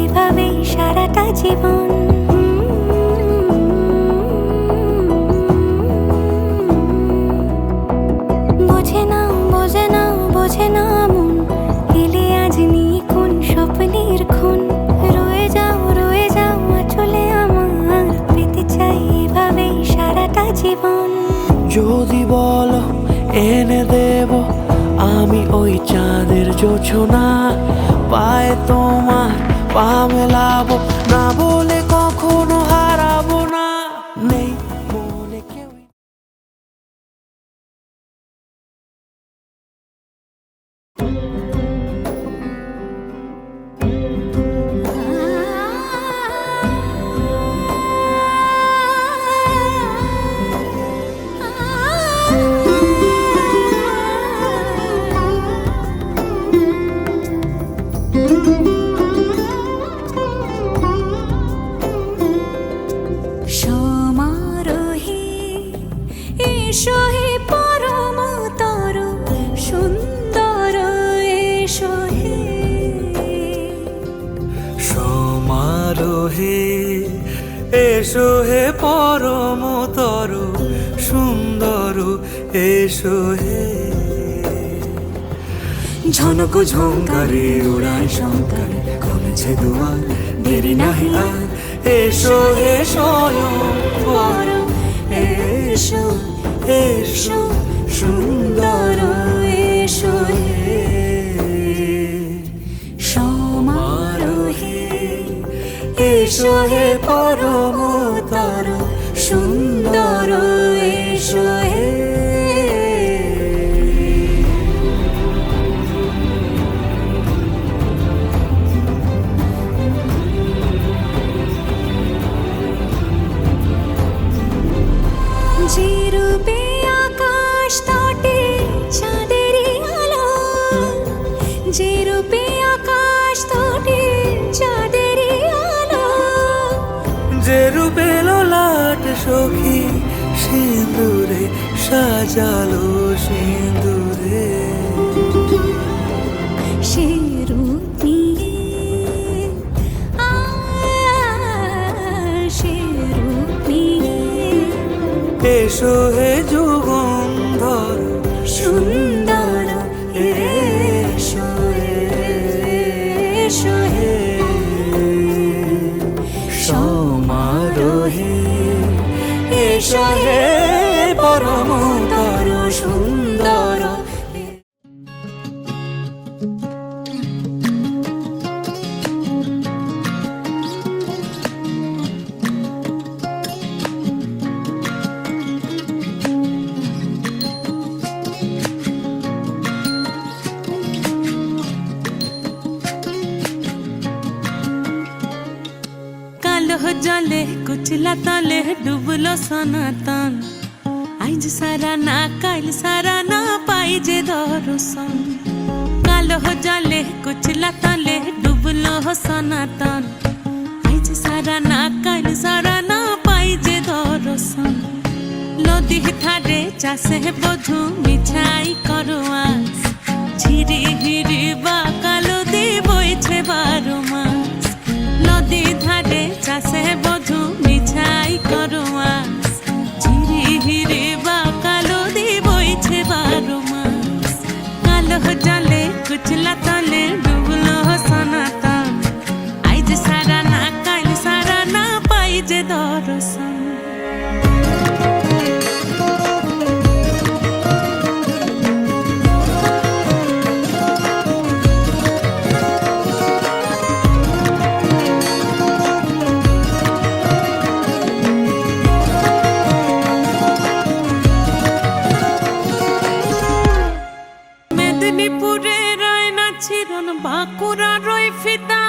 এভাবেই সারাটা জীবন। বোঝে না বোঝে না বোঝে না মন, এলে আজ নিয়ে কোন স্বপ্নের খুন। রয়ে যাও আঁচলে আমার, পেতে চাই এভাবেই সারাটা জীবন। যদি বলো এনে দেব আমি ওই চাঁদের জোছনা, পায়ে তোমার পা মেলাবো, না বলে কখনো হারাবো না। নেই মনে কেউ। সমারোহে এসো হে পরমতর সুন্দর, এসো হে। সমারোহে এসো হে পরমতর সুন্দর, এসো হে। ঝনক ঝঙ্কারে উড়ায় শঙ্কার, খুলেছে দুয়ার, দেরি নাহি আর। এসো হে স্বয়ংবর, এসো এসো সুন্দর, এসো হে। সমারোহে এসো হে পরমতর সুন্দর, এসো হে। যে রূপে আকাশ তটে চাঁদেরই আলো, যে রূপে আকাশ তটে চাঁদেরই আলো। যে রূপে ললাট সখী সিঁদুরে সাজালো, সিঁদুরে। সে রূপ নিয়ে সে রূপ নিয়ে এসো হে যুগন্ধর সুন্দর, এসো এসো হে। সমারোহে এসো হে পরমতর সুন্দর। কালো জলে কুচলা তলে ডুবলো সনাতন, আইজ সারা না কাল সারা না পাই যে দর্শন। কালো জলে কুচলা তলে ডুবলো সনাতন, আইজ সারা না কাল সারা না পাই যে দর্শন। নদী ধারে চাষে বধু মিছাই করো আস, ঝিরি হিরি বা কালো দি বইছে 12 মাস। নদী ধারে চাষে বধু মিছাই করো আস, ঝিরি হিরি বা কালো দি বইছে 12 মাস। কালো জলে কুচলা তলে ডুবলো সনাতন, আইজ সারা না কাল সারা না পাই যে দর্শন। মেদিনীপুরে রয় না ছিরন, বাঁকুড়া রয় ফিতা,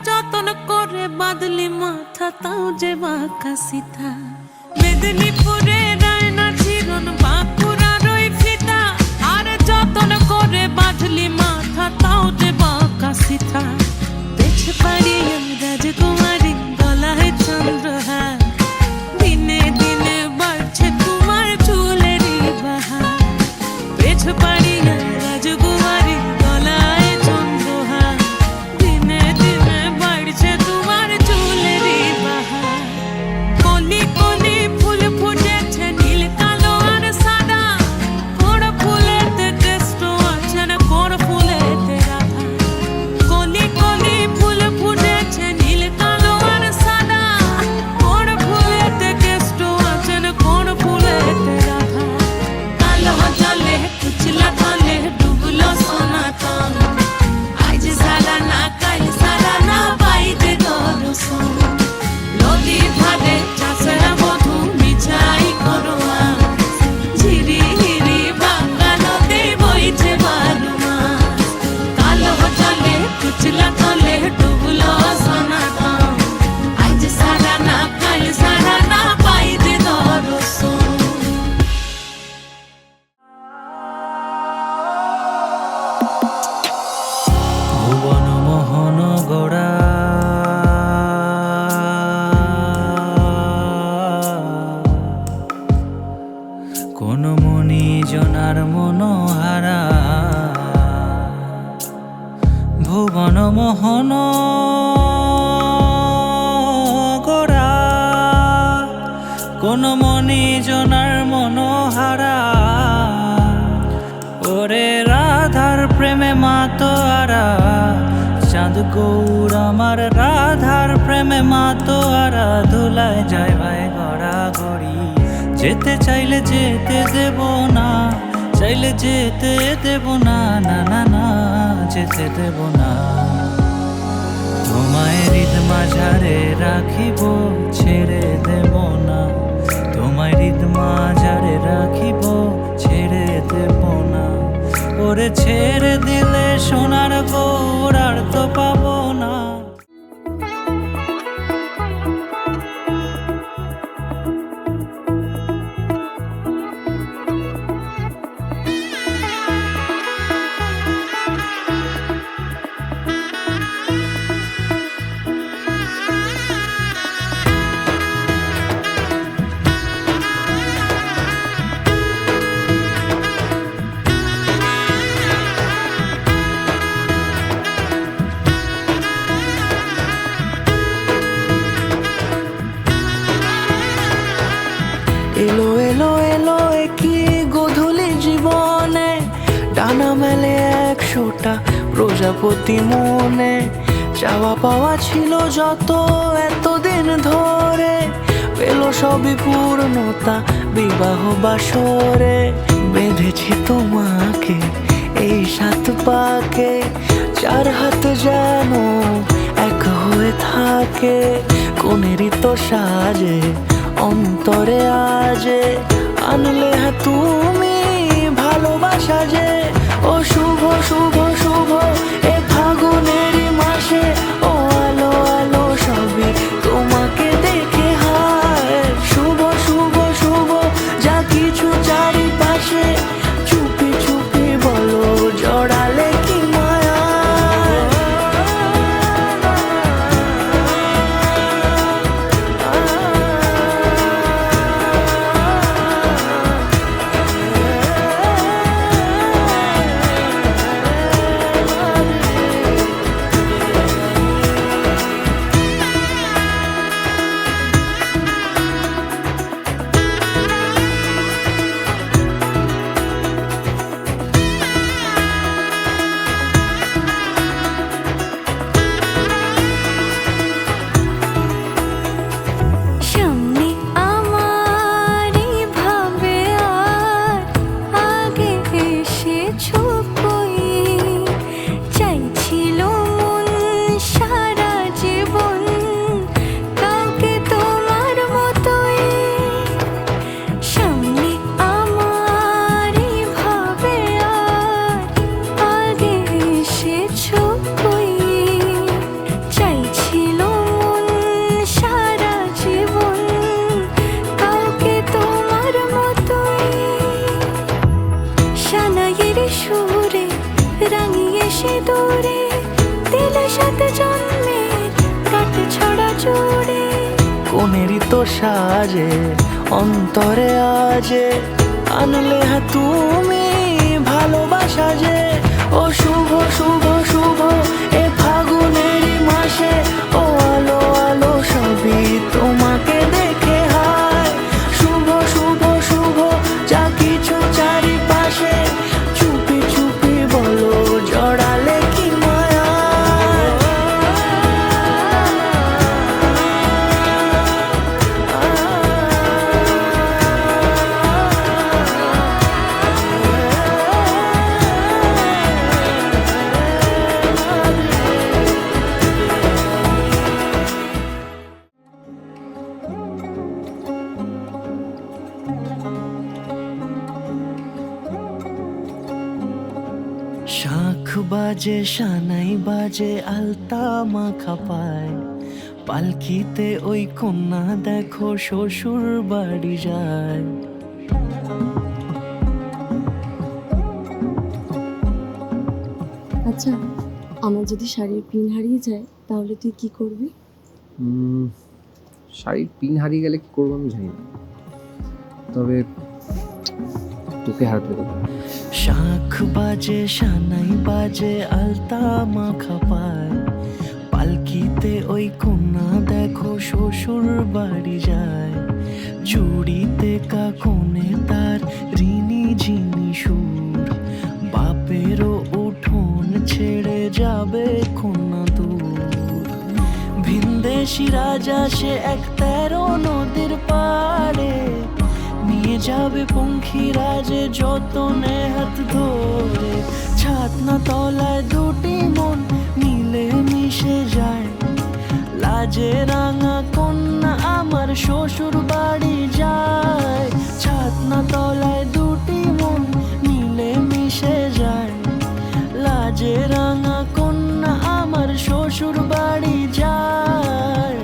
যতন করে বাদলি মাথা তাও যে বাঁকা সিথা। মেদিনীপুরে রয় না ছিরন, বাঁকুড়া রয় ফিতা, আর যতন করে বাদলি মাথা তাও যে বাঁকা সিথা। পেছে পারি রাজকুমারী গলায় চন্দ্রহার, দিনে দিনে বাড়ছে তোমার চুলেরই বাহার। পেছে পারি রাজকুমারী গলায় চন্দ্রহার, দিনে দিনে বাড়ছে কোন মণিজনার মনোহারা, ওরে রাধার প্রেমে মাতোয়ারা, চাঁদ গৌর আমার রাধার প্রেমে মাতোয়ারা, ধুলায় যায় ভাই গড়াগড়ি। যেতে চাইলে যেতে দেব না, চাইলে যেতে দেব না, না না না যেতে দেব না। তোমায় হৃদ মাঝারে রাখিব, ছেড়ে দেব না। তোমায় হৃদ মাঝারে রাখিব, ছেড়ে দেব না। ওরে ছেড়ে দিলে সোনার গৌর আর তো পাবো না। এলো এলো এলো কি গোধূলি জীবনে, ডানা মেলে 100টা প্রজাপতি মনে। চাওয়া পাওয়া ছিল যত এতদিন ধরে, পেল সবই পূর্ণতা বিবাহ বাসরে। বেঁধেছি তোমাকে এই 7 পাকে, 4 হাত যেন এক হয়ে থাকে। কোনেরই তো সাজে অন্তরে আজে, আনলে তুমি ভালোবাসা যে। ও শুভ শুভ শুভ এ ফাগুনেরই মাসে, ও আলো আলো সবই তোমাকে দেখে হায়। শুভ শুভ শুভ যা কিছু চারিপাশে, চুপি চুপি বলো জড়ালে কি মায়া। সামনে আমারই ভাবে আর আগে এসেছো কই, চাইছিল মন সারা জীবন কাউকে তোমার মতোই। সামনে আমারই ভাবে আর আগে এসেছো কই, চাইছিল মন সারা জীবন কাউকে তোমার মতোই। সানাইয়ের সুরে রাঙিয়ে সে দূরে, দিলে 7 জন্মের কাট ছড়া জোড়ে। কোনেরই তো সাজে অন্তরে আজে, আনলে তুমি ভালোবাসা যে। ও শুভ শুভ শুভ এ ফাগুনেরই মাসে, ও আলো আলো সবই তোমাকে দেখে হায়। শুভ শুভ শুভ যা কিছু চারিপাশে, চুপি চুপি বলো জড়ালে কি মায়া। শাঁখ বাজে সানাই বাজে আলতা মাখা পায়, পালকিতে ওই কন্যা দেখো শ্বশুর বাড়ি যায়। আচ্ছা, আমার যদি শাড়ির পিন হারিয়ে যায় তাহলে তুই কি করবি? শাড়ির পিন হারিয়ে গেলে কি করবো আমি জানি না, তবে তোকে হারাতে দেবো। শাঁখ বাজে সানাই বাজে আলতা মাখা পায়, পালকিতে ওই কন্যা দেখো শ্বশুর বাড়ি যায়, চুড়িতে কাকনে তার ঋণী ঝিনি সুর, বাপেরও উঠোন ছেড়ে যাবে কন্যা দূর। ভিনদেশি রাজা সে এক 13 নদীর পাড়ে, নিয়ে যাবে পঙ্খী রাজে যতনে হাত ধরে। ছাতনা তলায় দুটি মন মিলে মিশে যায়, লাজে রাঙা কন্যা আমার শ্বশুর বাড়ি যায়। ছাতনা তলায় দুটি মন মিলে মিশে যায়, লাজে রাঙা কন্যা আমার শ্বশুর বাড়ি যায়।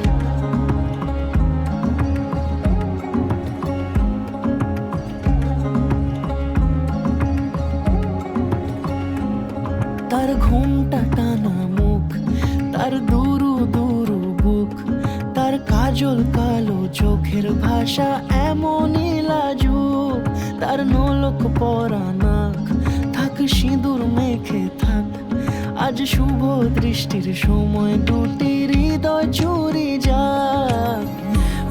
তার ঘুমটা টানা মুখ, তার দুরু দুরু বুক, তার কাজল কালো চোখের ভাষা এমনই লাজুক। তার নোলক পরা নাক, থাক সিঁদুর মেখে থাক, আজ শুভ দৃষ্টির সময় দুটি হৃদয় চুরি যাক।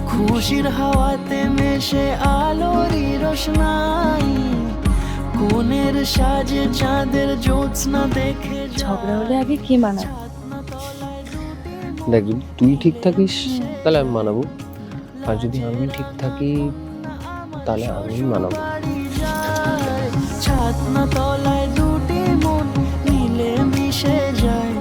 খুশির হাওয়াতে মেশে আলোরই রোশনাই, কোণের সাজে চাঁদের জ্যোৎস্না দেখে ঝগড়া হলে আগে কে মানাবে? দেখ, যদি তুই ঠিক থাকিস তাহলে আমি মানাবো, আর যদি আমি ঠিক থাকি তাহলে আমি মানাবো। ছাতনা তলায় দুটি মন মিলে মিশে যায়,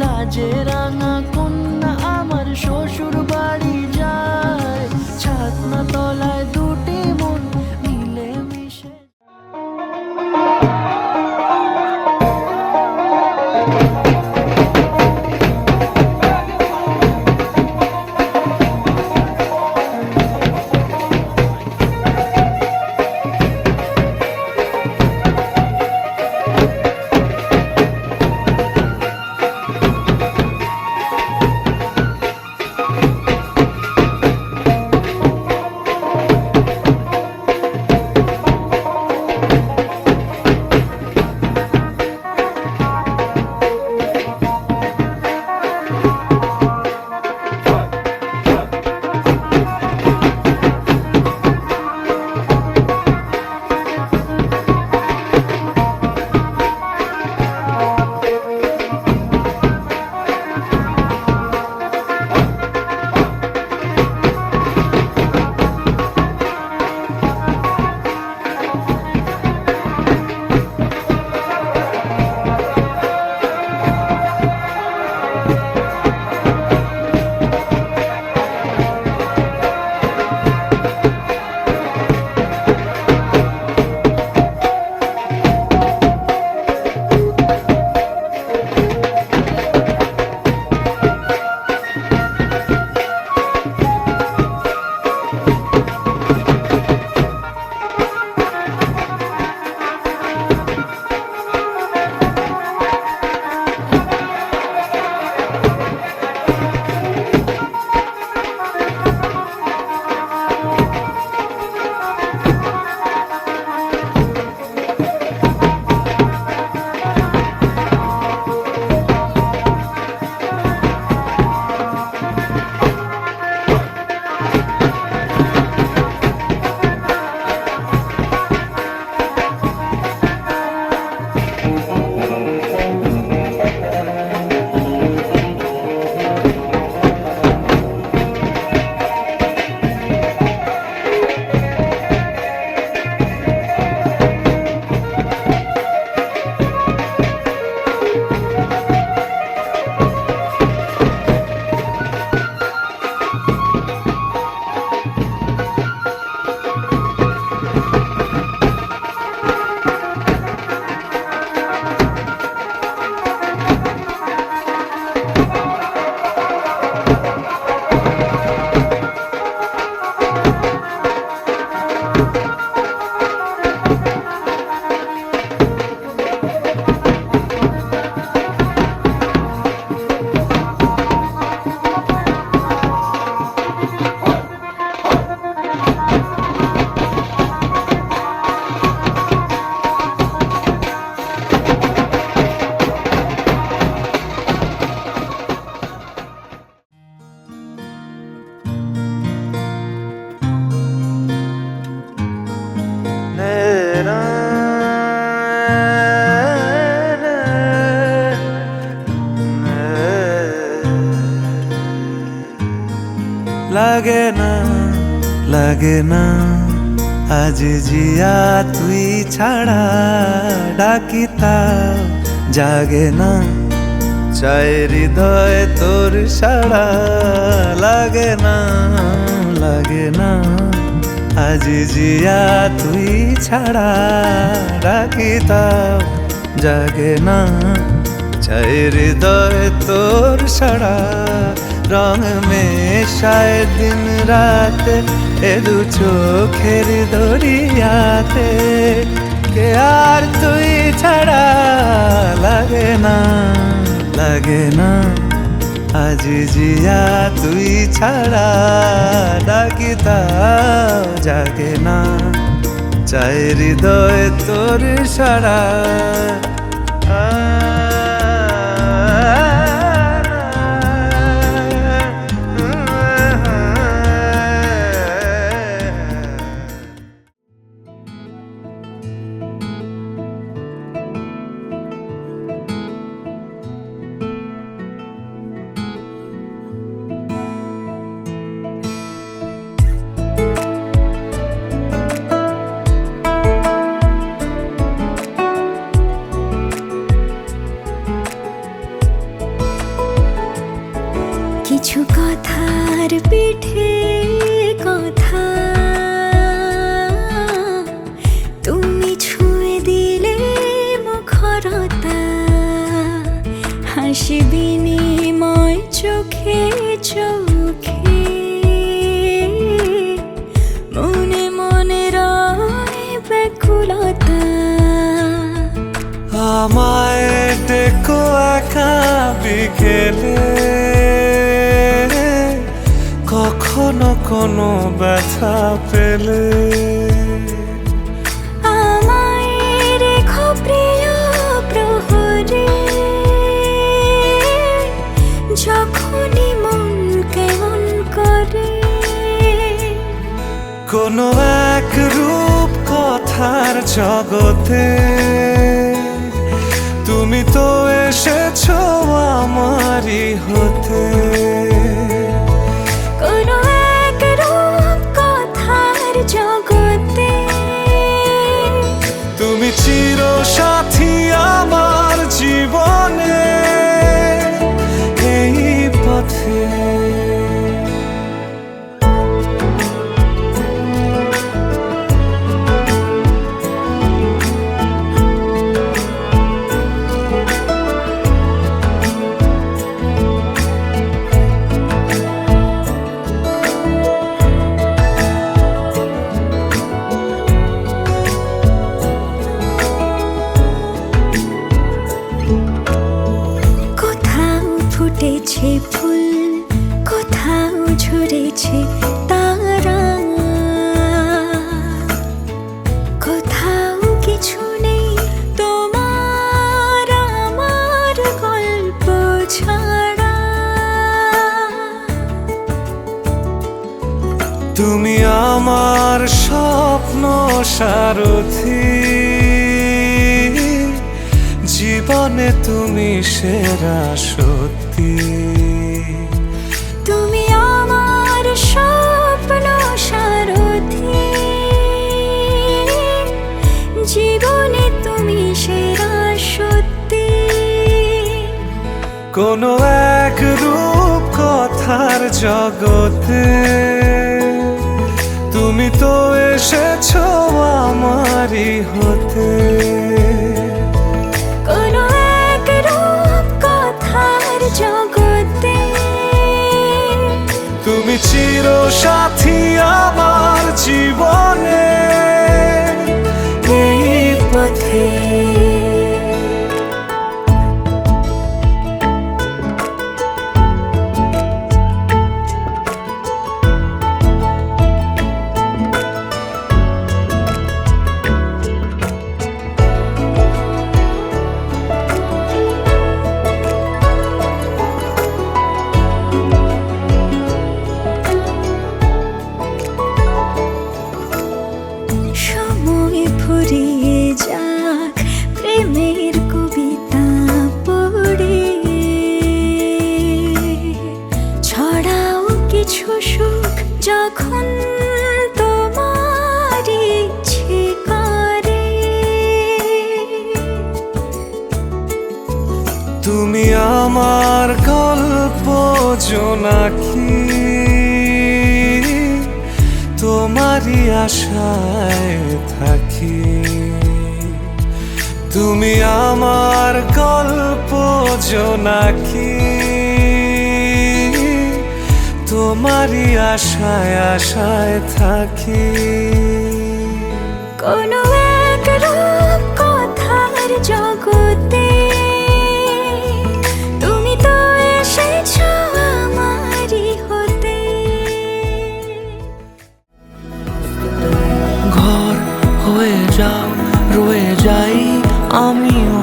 লাজে রাঙা কন্যা আমার শ্বশুর বাড়ি যায়। ছাতনা তলায় দুটি মন মিলে মিশে। লাগে না লাগে না আজ জিয়া তুই ছাড়া ডাকি তাও জাগে না চাই হৃদয় তোর সাড়া লাগে না লাগে না আজ জিয়া তুই ছাড়া ডাকি তাও জাগে না চাই হৃদয় তোর সাড়া রং মেশায় দিন রাত এ দু চোখের দরিয়াতে কে আর তুই ছাড়া লাগে না লাগে না আজ জিয়া তুই ছাড়া ডাকি তাও জাগে না চাই হৃদয় তোর সাড়া কিছু কথার পিঠে কথা তুমি ছুঁয়ে দিলে মুখরতা হাসি বিনিময় চোখে চোখে মনে মনে রয় ব্যাকুলতা আমায় ডেকো একা বিকেলে কখনো কোনো ব্যথা পেলে আমায় রেখো প্রিয় প্রহরে যখনই মন কেমন করে কোনো এক রূপ কথার জগতে তুমি তো এসেছো আমারই হতে কোনো এক রূপ কথার জগতে তুমি চির সাথী আমার জীবনে এই পথে ফুটেছে ফুল কোথাও ঝরেছে তারা কোথাও কিছু নেই তোমার আমার গল্প ছাড়া তুমি আমার স্বপ্ন সারথি জীবনে তুমি সেরা সত্যি তুমি আমার স্বপ্ন সারথি জীবনে তুমি সেরা সত্যি কোনো এক রূপ কথার জগতে তুমি তো এসেছো আমারই হতে কোনো এক রূপ কথার জগতে তুমি চির সাথী আমার জীবনে এই পথে সময় ফুরিয়ে যাক কিছু সুখ যখন তোমার ইচ্ছে করে। তুমি আমার গল্প জোনাকি, তোমারই আশায় থাকি। তুমি আমার গল্প জোনাকি, তোমারই আশায় আশায় থাকি। কোনো এক রূপ কথার জগতে তুমি তো এসেছো আমারই হতে। ঘর হয়ে যাও, রয়ে যাই আমিও।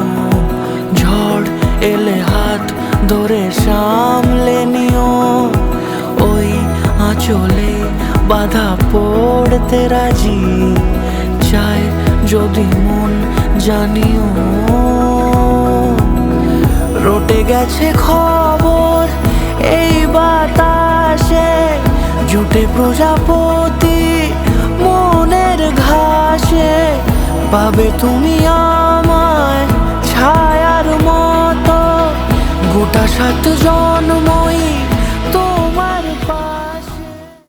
ঝড় এলে হাত ধরে সামলে নিও। ওই আঁচলে বাধা পড়তে রাজি, চাই যদি মন জানিও। রটে গেছে খবর এই বাতাসে, জুটে প্রজাপতি মনের ঘাসে। পাবে তুমি আমায় ছায়ার মতো, গোটা 7 জন্মই